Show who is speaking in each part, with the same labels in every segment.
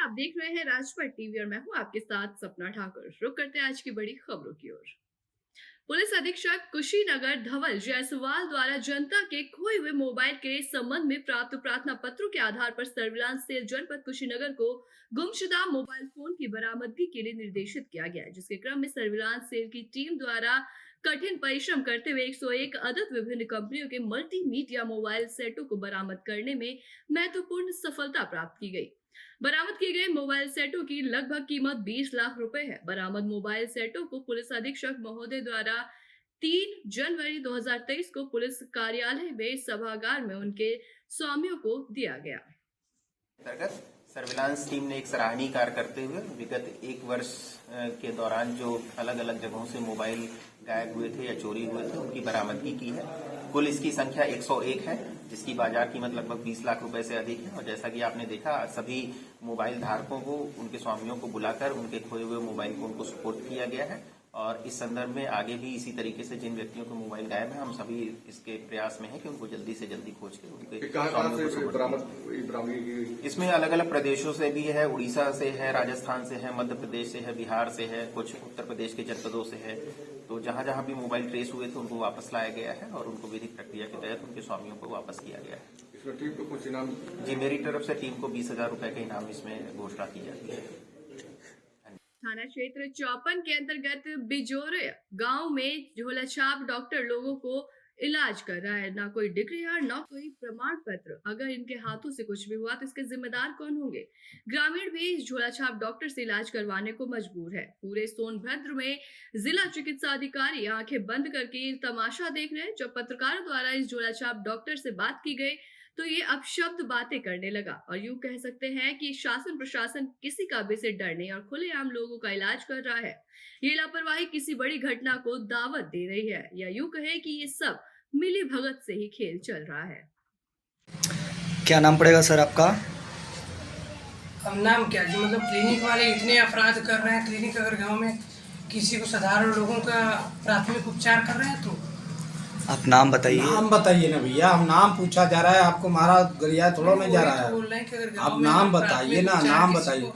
Speaker 1: आप देख रहे हैं राजपट टीवी और मैं हूं आपके साथ सपना ठाकुर। रुक करते हैं आज की बड़ी खबरों की ओर। पुलिस अधीक्षक कुशीनगर धवल जायसवाल द्वारा जनता के खोए हुए मोबाइल के संबंध में प्राप्त प्रार्थना पत्रों के आधार पर सर्विलांस सेल जनपद कुशीनगर को गुमशुदा मोबाइल फोन की बरामदगी के लिए निर्देशित किया गया है, जिसके क्रम में सर्विलांस सेल की टीम द्वारा कठिन परिश्रम करते हुए 101 अदद विभिन्न कंपनियों के मल्टीमीडिया मोबाइल सेटों को बरामद करने में महत्वपूर्ण सफलता प्राप्त की गई। बरामद किए गए मोबाइल सेटों की लगभग कीमत 20 लाख रुपए है। बरामद मोबाइल सेटों को पुलिस अधीक्षक महोदय द्वारा 3 जनवरी 2023 को पुलिस कार्यालय में सभागार में उनके स्वामियों को दिया गया।
Speaker 2: अंतर्गत सर्विलांस टीम ने एक सराहनीय कार्य करते हुए विगत एक वर्ष के दौरान जो अलग अलग जगहों से मोबाइल गायब हुए थे या चोरी हुए थे उनकी बरामदगी की है। कुल इसकी संख्या 101 है, जिसकी बाजार कीमत लगभग 20 लाख रुपए से अधिक है। और जैसा कि आपने देखा, सभी मोबाइल धारकों को, उनके स्वामियों को बुलाकर उनके खोए हुए मोबाइल को उनको सुपुर्द किया गया है। और इस संदर्भ में आगे भी इसी तरीके से जिन व्यक्तियों के मोबाइल गायब हैं, हम सभी इसके प्रयास में हैं कि उनको जल्दी से जल्दी खोज के उनके स्वामियों को सुपुर्द। इसमें अलग अलग प्रदेशों से भी है, उड़ीसा से है, राजस्थान से है, मध्य प्रदेश से है, बिहार से है, कुछ उत्तर प्रदेश के जनपदों से है। तो जहां जहां भी मोबाइल ट्रेस हुए थे उनको वापस लाया गया है और उनको विधिक प्रक्रिया के तहत उनके स्वामियों को वापस किया गया है।
Speaker 3: इसमें टीम को कुछ इनाम?
Speaker 2: जी, मेरी तरफ से टीम को 20,000 रुपए के इनाम इसमें घोषणा की जाती है।
Speaker 1: थाना क्षेत्र 54 के अंतर्गत बिजोरे गांव में झोलाछाप डॉक्टर लोगों को इलाज कर रहा है। ना कोई डिग्री है, ना कोई प्रमाण पत्र। अगर इनके हाथों से कुछ भी हुआ तो इसके जिम्मेदार कौन होंगे? ग्रामीण भी इस झोलाछाप डॉक्टर से इलाज करवाने को मजबूर है। पूरे सोनभद्र में जिला चिकित्सा अधिकारी आंखें बंद करके तमाशा देख रहे हैं। जब पत्रकारों द्वारा इस झोलाछाप डॉक्टर से बात की गई तो ये अपशब्द बातें करने लगा और यूं कह सकते हैं कि शासन प्रशासन किसी का भी से डर नहीं और खुलेआम लोगों का इलाज कर रहा है। ये लापरवाही किसी बड़ी घटना को दावत दे रही है, या यूं कहे कि ये सब मिली भगत से ही खेल चल रहा है।
Speaker 4: क्या नाम पड़ेगा सर आपका?
Speaker 5: अब नाम क्या जी, मतलब क्लिनिक वाले इतने अपराध कर रहे हैं। क्लिनिक अगर गांव में किसी को साधारण लोगों का प्राथमिक उपचार कर रहे हैं तो
Speaker 4: आप नाम बताइए।
Speaker 6: नाम बताइए ना भैया, हम नाम पूछा जा रहा है, आपको मारा गरिया थोड़ा नहीं जा रहा है। आप नाम बताइए ना, नाम बताइए।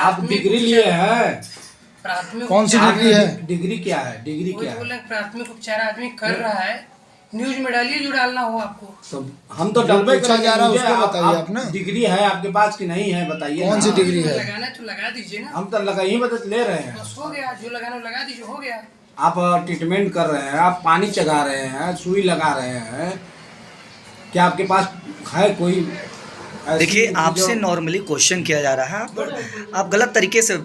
Speaker 6: आप डिग्री लिए हैं?
Speaker 5: प्राथमिक
Speaker 6: कौन सी डिग्री है? डिग्री क्या है? डिग्री क्या है?
Speaker 5: प्राथमिक उपचार आदमी कर रहा है, न्यूज में डालिए जो डालना हो आपको।
Speaker 6: तो हम तो डलबे
Speaker 7: पूछा जा रहा है, उसको बताइए आप ना।
Speaker 6: डिग्री है आपके पास कि नहीं है बताइए।
Speaker 7: कौन सी डिग्री है?
Speaker 5: लगाना है तो लगा दीजिए ना।
Speaker 6: हम तो लगा ही बता ले रहे हैं।
Speaker 5: बस हो गया, जो लगाना लगा दीजिए, हो गया।
Speaker 6: आप ट्रीटमेंट कर रहे हैं, आप पानी चढ़ा रहे हैं, सुई लगा रहे हैं, क्या आपके पास है कोई?
Speaker 4: देखिए, आपसे नॉर्मली क्वेश्चन किया जा रहा है, आप गलत तरीके से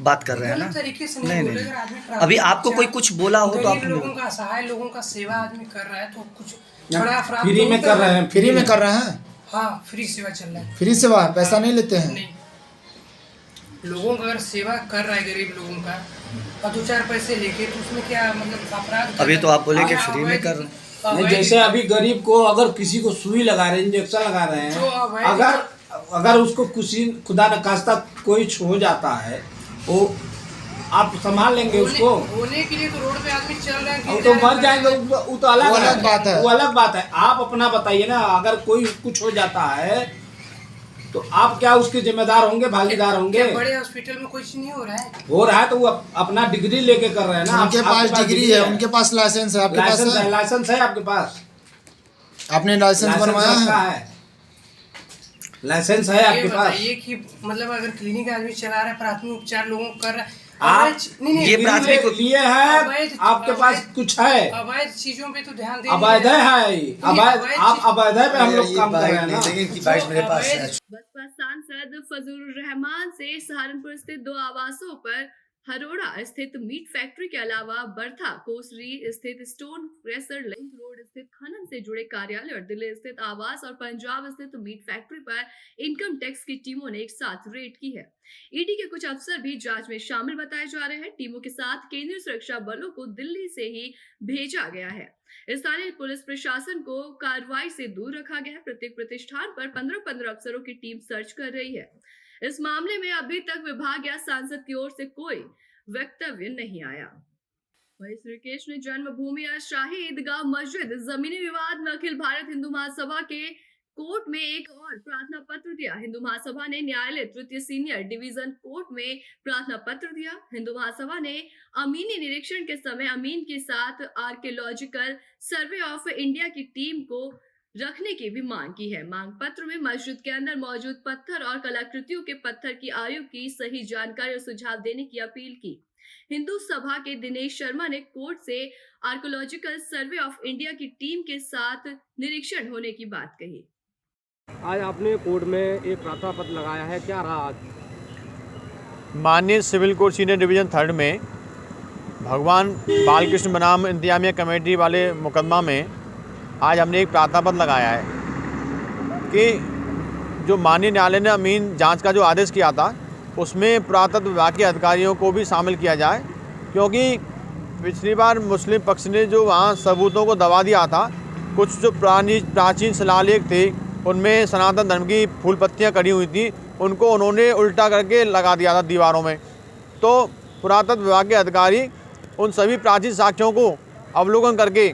Speaker 4: बात कर रहे हैं ना।
Speaker 5: तरीके से
Speaker 4: नहीं
Speaker 5: बोलेगा
Speaker 4: नहीं,
Speaker 5: आदमी।
Speaker 4: अभी आपको कोई कुछ बोला हो तो आप
Speaker 5: लोगों का सहाय, लोगों का सेवा आदमी कर रहा है तो कुछ बड़ा अपराध
Speaker 6: फ्री में कर रहे हैं?
Speaker 7: फ्री में कर रहे हैं?
Speaker 5: हाँ, फ्री सेवा चल रहा है।
Speaker 7: फ्री सेवा, पैसा नहीं लेते हैं?
Speaker 5: नहीं, लोगों का अगर सेवा कर रहा है गरीब लोगों का और 2-4 पैसे लेके, तो उसमें क्या मतलब अपराध?
Speaker 4: अभी तो आप बोले कि फ्री में कर
Speaker 6: नहीं, जैसे अभी गरीब को अगर किसी को सुई लगा रहे हैं, इंजेक्शन लगा रहे हैं, अगर उसको किसी खुदा न खास्ता कोई हो जाता है, वो आप संभाल लेंगे उसको?
Speaker 5: होने के लिए तो रोड पे आदमी चल रहे हैं,
Speaker 6: वो तो मर जाएंगे, वो तो अलग
Speaker 7: बात है।
Speaker 6: वो अलग बात है। आप अपना बताइए ना, अगर कोई कुछ हो जाता है तो आप क्या उसके जिम्मेदार होंगे, भागीदार होंगे?
Speaker 5: बड़े हॉस्पिटल में कुछ नहीं हो रहा है।
Speaker 6: हो रहा है तो वो अपना डिग्री लेके कर रहे हैं ना।
Speaker 7: उनके पास डिग्री है, उनके पास लाइसेंस है, आपके पास है?
Speaker 6: लाइसेंस है आपके पास?
Speaker 7: आपने लाइसेंस बनवाया है?
Speaker 6: लाइसेंस है आपके पास?
Speaker 5: ये कि मतलब अगर क्लिनिक आदमी चला रहा है, प्राथमिक उपचार लोगों को कर रहा है,
Speaker 6: ये प्राथमिक लिए है, आपके पास कुछ है?
Speaker 5: अवैध चीजों पे तो ध्यान
Speaker 6: अवैध है, अवैध, आप अवैध है पे हम लोग काम कर रहे हैं ना।
Speaker 1: बसपा सांसद फजलुर रहमान से सहारनपुर स्थित 2 आवासों पर हरोड़ा स्थित मीट फैक्ट्री के अलावा बर्था कोसरी स्थित स्टोन प्रेसर लिंक रोड स्थित खनन से जुड़े कार्यालय और दिल्ली स्थित आवास और पंजाब स्थित मीट फैक्ट्री पर इनकम टैक्स की टीमों ने एक साथ रेड की है। ईडी के कुछ अफसर भी जांच में शामिल बताए जा रहे हैं। टीमों के साथ केंद्रीय सुरक्षा बलों को दिल्ली से ही भेजा गया है। स्थानीय पुलिस प्रशासन को कार्रवाई से दूर रखा गया है। प्रत्येक प्रतिष्ठान पर 15-15 अफसरों की टीम सर्च कर रही है। इस मामले में अभी तक विभाग या सांसद की ओर से कोई वक्तव्य नहीं आया। वहीं श्रीकेश ने जन्मभूमि और शाही ईदगाह मस्जिद जमीनी विवाद में अखिल भारत हिंदू महासभा के कोर्ट में एक और प्रार्थना पत्र दिया। हिंदू महासभा ने न्यायालय तृतीय सीनियर डिवीजन कोर्ट में प्रार्थना पत्र दिया। हिंदू महासभा ने अमीनी निरीक्षण के समय अमीन के साथ आर्कियोलॉजिकल सर्वे ऑफ इंडिया की टीम को रखने की भी मांग की है। मांग पत्र में मस्जिद के अंदर मौजूद पत्थर और कलाकृतियों के पत्थर की आयु की सही जानकारी और सुझाव देने की अपील की। हिंदू सभा के दिनेश शर्मा ने कोर्ट से आर्कियोलॉजिकल सर्वे ऑफ इंडिया की टीम के साथ निरीक्षण होने की बात कही।
Speaker 3: आज आपने कोर्ट में एक प्रार्थना पत्र लगाया है, क्या रहा आज?
Speaker 8: माननीय सिविल कोर्ट सीनियर डिवीज़न 3 में भगवान बालकृष्ण बनाम इंतजामिया कमेटी वाले मुकदमा में आज हमने एक प्रार्थना पत्र लगाया है कि जो माननीय न्यायालय ने अमीन जांच का जो आदेश किया था उसमें पुरातत्व विभाग के अधिकारियों को भी शामिल किया जाए, क्योंकि पिछली बार मुस्लिम पक्ष ने जो वहाँ सबूतों को दबा दिया था, कुछ जो प्राचीन शिलालेख थे उनमें सनातन धर्म की फूल पत्तियाँ कड़ी हुई थी, उनको उन्होंने उल्टा करके लगा दिया था दीवारों में। तो पुरातत्व विभाग के अधिकारी उन सभी प्राचीन साक्ष्यों को अवलोकन करके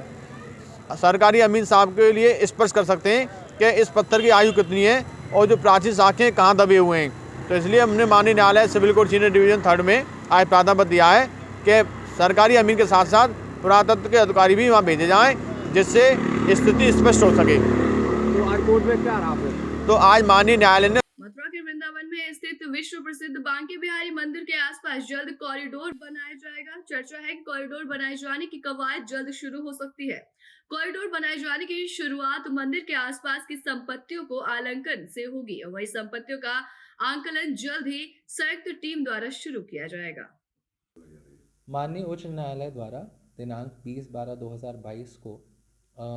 Speaker 8: सरकारी अमीन साहब के लिए स्पष्ट कर सकते हैं कि इस पत्थर की आयु कितनी है और जो प्राचीन साक्ष्य कहाँ दबे हुए हैं। तो इसलिए हमने माननीय न्यायालय सिविल कोर्ट सीनियर डिवीज़न 3 में आज प्रार्थना पत्र दिया है कि सरकारी अमीन के साथ साथ पुरातत्व के अधिकारी भी वहाँ भेजे जाएँ, जिससे स्थिति स्पष्ट हो सके।
Speaker 3: तो आज कोर्ट में क्या रहा फिर?
Speaker 8: तो आज माननीय न्यायालय ने
Speaker 1: मथुरा के वृंदावन में स्थित विश्व प्रसिद्ध बांके बिहारी मंदिर के आसपास जल्द कॉरिडोर बनाया जाएगा। चर्चा है कि कॉरिडोर बनाए जाने की कवायद जल्द शुरू हो सकती है। कॉरिडोर बनाए जाने की शुरुआत मंदिर के आसपास की संपत्तियों को आलंकन से होगी। वही संपत्तियों का आंकलन जल्द ही संयुक्त टीम द्वारा शुरू किया जाएगा।
Speaker 9: माननीय उच्च न्यायालय द्वारा दिनांक 20/12/2022 को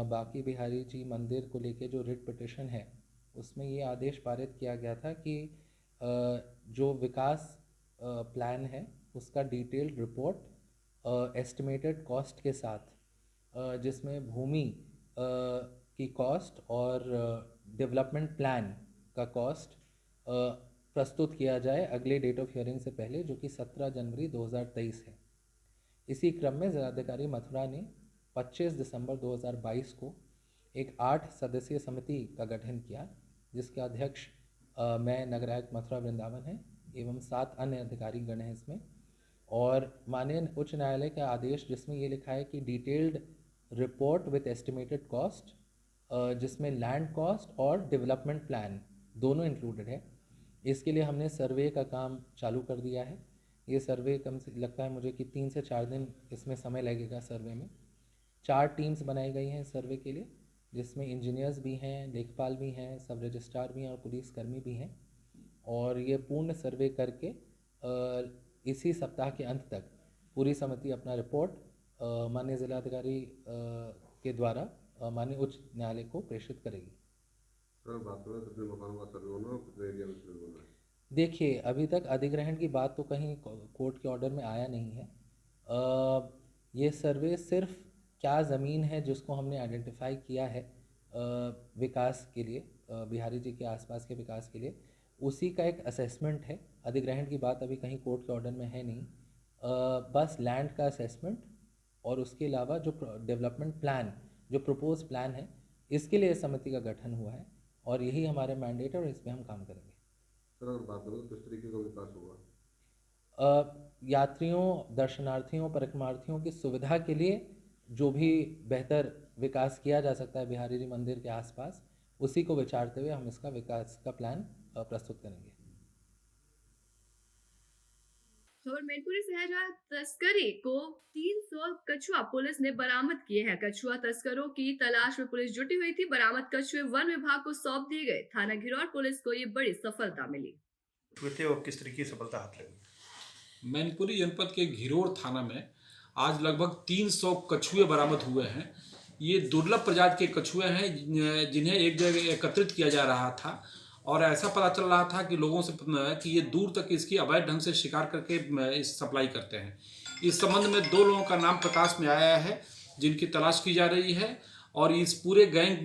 Speaker 9: बांके बिहारी जी मंदिर को लेके जो रिट पिटिशन है उसमें ये आदेश पारित किया गया था कि जो विकास प्लान है उसका डिटेल्ड रिपोर्ट एस्टिमेटेड कॉस्ट के साथ, जिसमें भूमि की कॉस्ट और डेवलपमेंट प्लान का कॉस्ट प्रस्तुत किया जाए अगले डेट ऑफ हियरिंग से पहले, जो कि 17 जनवरी 2023 है। इसी क्रम में जिलाधिकारी मथुरा ने 25 दिसंबर 2022 को एक 8 सदस्यीय समिति का गठन किया, जिसके अध्यक्ष मैं नगर आयुक्त मथुरा वृंदावन है एवं 7 अन्य अधिकारी गण हैं इसमें। और माननीय उच्च न्यायालय का आदेश जिसमें ये लिखा है कि detailed report with estimated cost, जिसमें लैंड कॉस्ट और डेवलपमेंट प्लान दोनों इंक्लूडेड है। इसके लिए हमने सर्वे का काम चालू कर दिया है। ये सर्वे कम से लगता है मुझे कि 3 से 4 दिन इसमें समय लगेगा। सर्वे में 4 टीम्स बनाई गई हैं सर्वे के लिए, जिसमें इंजीनियर्स भी हैं, लेखपाल भी हैं, सब रजिस्ट्रार भी हैं और पुलिसकर्मी भी हैं। और ये पूर्ण सर्वे करके इसी सप्ताह के अंत तक पूरी समिति अपना रिपोर्ट माननीय जिलाधिकारी के द्वारा माननीय उच्च न्यायालय को प्रेषित करेगी। देखिए, अभी तक अधिग्रहण की बात तो कहीं कोर्ट के ऑर्डर में आया नहीं है। ये सर्वे सिर्फ क्या ज़मीन है जिसको हमने आइडेंटिफाई किया है विकास के लिए, बिहारी जी के आसपास के विकास के लिए, उसी का एक असेसमेंट है। अधिग्रहण की बात अभी कहीं कोर्ट के ऑर्डर में है नहीं। बस लैंड का असेसमेंट और उसके अलावा जो डेवलपमेंट प्लान, जो प्रपोज प्लान है, इसके लिए समिति का गठन हुआ है और यही हमारे मैंडेट है और इस पर हम काम करेंगे।
Speaker 10: सर, अगर बात करें तो किस तरीके का विकास होगा?
Speaker 9: यात्रियों, दर्शनार्थियों, परिक्रमार्थियों की सुविधा के लिए जो भी बेहतर विकास किया जा सकता है बिहारी जी मंदिर के आसपास, उसी को विचारते हुए हम इसका विकास का प्लान प्रस्तुत करेंगे।
Speaker 1: खबर मैनपुरी से है, जहां तस्करी को 300 कछुआ पुलिस ने बरामद किए हैं। कछुआ तस्करों की तलाश में पुलिस जुटी हुई थी। बरामद कछुए वन विभाग को सौंप दिए गए। थाना घिरौर पुलिस को ये बड़ी सफलता मिली।
Speaker 11: और किस तरीके की सफलता हाथ लगी?
Speaker 12: मैनपुरी जनपद के घिरौर थाना में आज लगभग 300 कछुए बरामद हुए हैं। ये दुर्लभ प्रजाति के कछुए हैं जिन्हें एक जगह एकत्रित किया जा रहा था और ऐसा पता चल रहा था कि लोगों से कि ये दूर तक इसकी अवैध ढंग से शिकार करके इस सप्लाई करते हैं। इस संबंध में 2 लोगों का नाम प्रकाश में आया है जिनकी तलाश की जा रही है और इस पूरे गैंग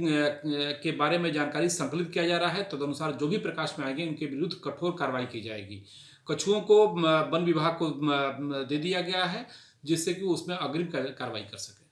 Speaker 12: के बारे में जानकारी संकलित किया जा रहा है। तदनुसार जो भी प्रकाश में आएंगे उनके विरुद्ध कठोर कार्रवाई की जाएगी। कछुओं को वन विभाग को दे दिया गया है जिससे कि उसमें अग्रिम कार्रवाई कर सके।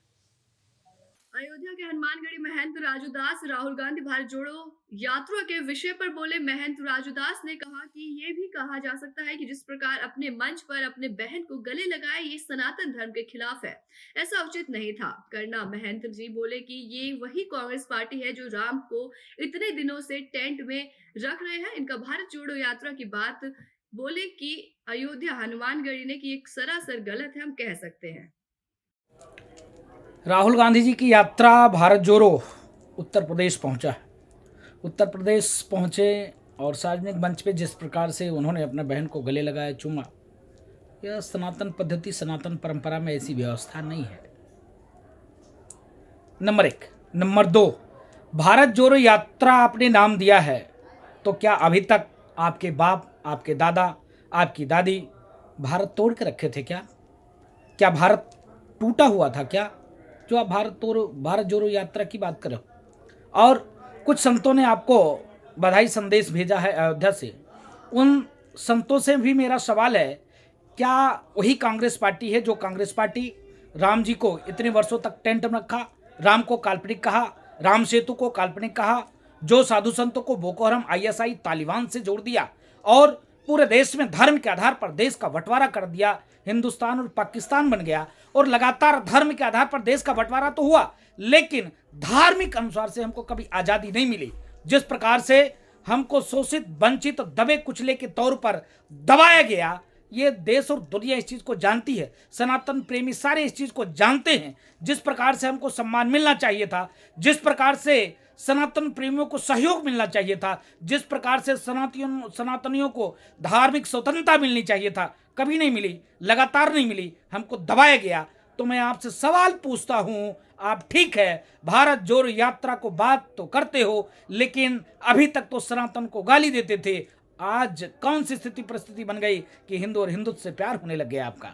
Speaker 1: अयोध्या के हनुमानगढ़ी महंत राजू दास राहुल गांधी भारत जोड़ो यात्रा के विषय पर बोले। महंत राजू दास ने कहा कि ये भी कहा जा सकता है कि जिस प्रकार अपने मंच पर अपने बहन को गले लगाए ये सनातन धर्म के खिलाफ है, ऐसा उचित नहीं था करना। महंत जी बोले कि ये वही कांग्रेस पार्टी है जो राम को इतने दिनों से टेंट में रख रहे हैं। इनका भारत जोड़ो यात्रा की बात बोले कि अयोध्या हनुमानगढ़ी ने की एक सरासर गलत है, हम कह सकते हैं।
Speaker 13: राहुल गांधी जी की यात्रा भारत जोड़ो उत्तर प्रदेश पहुंचा। उत्तर प्रदेश पहुंचे और सार्वजनिक मंच पे जिस प्रकार से उन्होंने अपने बहन को गले लगाया, चूमा, यह सनातन पद्धति, सनातन परंपरा में ऐसी व्यवस्था नहीं है। नंबर 1। नंबर 2, भारत जोड़ो यात्रा आपने नाम दिया है तो क्या अभी तक आपके बाप, आपके दादा, आपकी दादी भारत तोड़ के रखे थे क्या? क्या भारत टूटा हुआ था क्या जो आप भारत जोड़ो यात्रा की बात करो? और कुछ संतों ने आपको बधाई संदेश भेजा है अयोध्या से। उन संतों से भी मेरा सवाल है, क्या वही कांग्रेस पार्टी है जो कांग्रेस पार्टी राम जी को इतने वर्षों तक टेंट में रखा, राम को काल्पनिक कहा, राम सेतु को काल्पनिक कहा, जो साधु संतों को बोको हराम, ISI, तालिबान से जोड़ दिया और पूरे देश में धर्म के आधार पर देश का बंटवारा कर दिया, हिंदुस्तान और पाकिस्तान बन गया और लगातार धर्म के आधार पर देश का बंटवारा तो हुआ, लेकिन धार्मिक अनुसार से हमको कभी आज़ादी नहीं मिली। जिस प्रकार से हमको शोषित, वंचित, दबे कुचले के तौर पर दबाया गया, ये देश और दुनिया इस चीज़ को जानती है। सनातन प्रेमी सारे इस चीज़ को जानते हैं। जिस प्रकार से हमको सम्मान मिलना चाहिए था, जिस प्रकार से सनातन प्रेमियों को सहयोग मिलना चाहिए था, जिस प्रकार से सनातनियों को धार्मिक स्वतंत्रता मिलनी चाहिए था, कभी नहीं मिली, लगातार नहीं मिली, हमको दबाया गया। तो मैं आपसे सवाल पूछता हूं, आप ठीक है भारत जोड़ो यात्रा को बात तो करते हो, लेकिन अभी तक तो सनातन को गाली देते थे। आज कौन सी स्थिति परिस्थिति बन गई कि हिंदू और हिंदुत्व से प्यार होने लग गया आपका?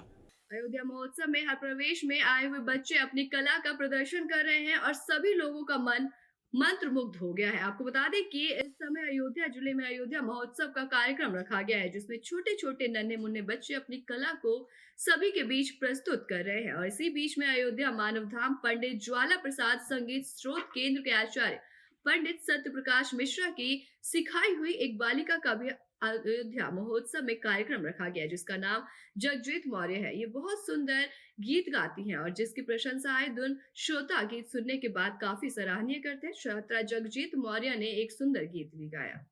Speaker 1: अयोध्या महोत्सव में हर प्रवेश में आए हुए बच्चे अपनी कला का प्रदर्शन कर रहे हैं और सभी लोगों का मन मंत्रमुग्ध हो गया है। आपको बता दें कि इस समय अयोध्या जिले में अयोध्या महोत्सव का कार्यक्रम रखा गया है, जिसमें छोटे छोटे नन्हे मुन्ने बच्चे अपनी कला को सभी के बीच प्रस्तुत कर रहे हैं। और इसी बीच में अयोध्या मानव धाम पंडित ज्वाला प्रसाद संगीत स्रोत केंद्र के आचार्य पंडित सत्य प्रकाश मिश्रा की सिखाई हुई एक बालिका का भी अयोध्या महोत्सव में कार्यक्रम रखा गया, जिसका नाम जगजीत मौर्य है। ये बहुत सुंदर गीत गाती हैं और जिसकी प्रशंसा आए दिन श्रोता गीत सुनने के बाद काफी सराहनीय करते हैं। छात्रा जगजीत मौर्य ने एक सुंदर गीत भी गाया।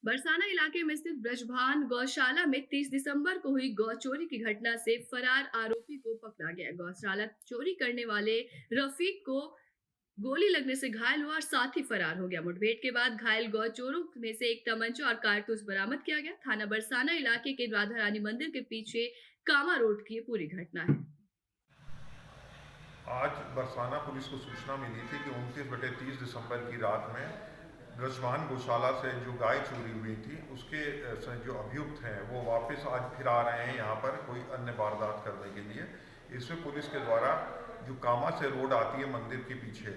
Speaker 1: बरसाना इलाके में स्थित ब्रजभान गौशाला में 30 दिसंबर को हुई गौ चोरी की घटना से फरार आरोपी को पकड़ा गया। गौशाला चोरी करने वाले रफीक को गोली लगने से घायल हुआ और साथ ही फरार हो गया। मुठभेड़ के बाद घायल गौ चोरों में से एक तमंचा और कारतूस बरामद किया गया। थाना बरसाना इलाके के राधा रानी मंदिर के पीछे कामा रोड की पूरी घटना है।
Speaker 10: आज बरसाना पुलिस को सूचना मिली थी कि 29/30 दिसंबर की रात में ब्रजभान गौशाला से जो गाय चोरी हुई थी, उसके जो अभियुक्त हैं वो वापस आज फिर आ रहे हैं यहाँ पर कोई अन्य वारदात करने के लिए। इसमें पुलिस के द्वारा जो कामा से रोड आती है मंदिर के पीछे,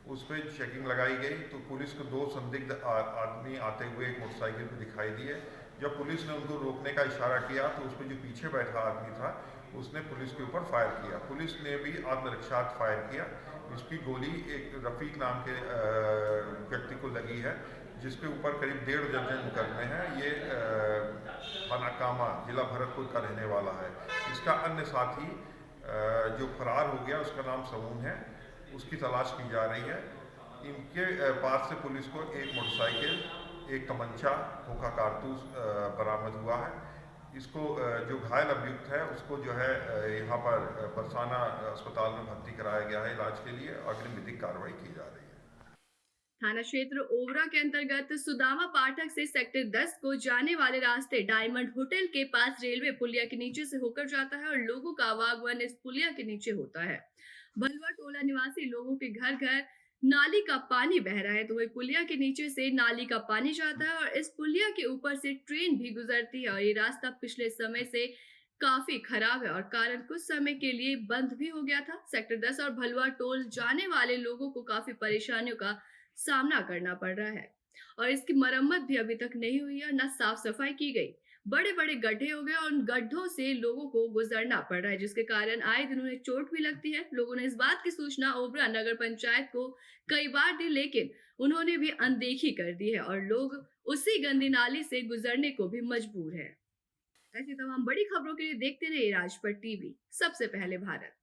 Speaker 10: उस पर चेकिंग लगाई गई तो पुलिस को 2 संदिग्ध आदमी आते हुए एक मोटरसाइकिल पे दिखाई दिए। जब पुलिस ने उनको रोकने का इशारा किया तो उस पर जो पीछे बैठा आदमी था उसने पुलिस के ऊपर फायर किया। पुलिस ने भी आत्मरक्षार्थ फायर किया। इसकी गोली एक रफीक नाम के व्यक्ति को लगी है, जिसके ऊपर करीब 1.5 दर्जन मुकदमे हैं। ये थाना कामा जिला भरतपुर का रहने वाला है। इसका अन्य साथी जो फरार हो गया उसका नाम समून है, उसकी तलाश की जा रही है। इनके पास से पुलिस को एक मोटरसाइकिल, एक तमंचा, खोखा कारतूस बरामद हुआ है। इसको जो घायल अभियुक्त है उसको जो है यहाँ पर बरसाना अस्पताल में भर्ती कराया गया है इलाज के लिए। अग्रिम विधिक कार्रवाई की जा रही है।
Speaker 1: थाना क्षेत्र ओवरा के अंतर्गत सुदामा पाठक से सेक्टर 10 को जाने वाले रास्ते डायमंड होटल के पास रेलवे पुलिया के नीचे से होकर जाता है और लोगों का आवागमन इस पुलिया के नीचे होता है। भलवा टोला निवासी लोगों के घर घर नाली का पानी बह रहा है, तो वही पुलिया के नीचे से नाली का पानी जाता है और इस पुलिया के ऊपर से ट्रेन भी गुजरती है। और ये रास्ता पिछले समय से काफी खराब है और कारण कुछ समय के लिए बंद भी हो गया था। सेक्टर 10 और भलवा टोल जाने वाले लोगों को काफी परेशानियों का सामना करना पड़ रहा है और इसकी मरम्मत भी अभी तक नहीं हुई है और न साफ सफाई की गई। बड़े बड़े गड्ढे हो गए और उन गड्ढों से लोगों को गुजरना पड़ रहा है, जिसके कारण आए दिन उन्हें चोट भी लगती है। लोगों ने इस बात की सूचना ओबरा नगर पंचायत को कई बार दी, लेकिन उन्होंने भी अनदेखी कर दी है और लोग उसी गंदी नाली से गुजरने को भी मजबूर है। ऐसी तमाम बड़ी खबरों के लिए देखते रहिए राजपट टीवी, सबसे पहले भारत।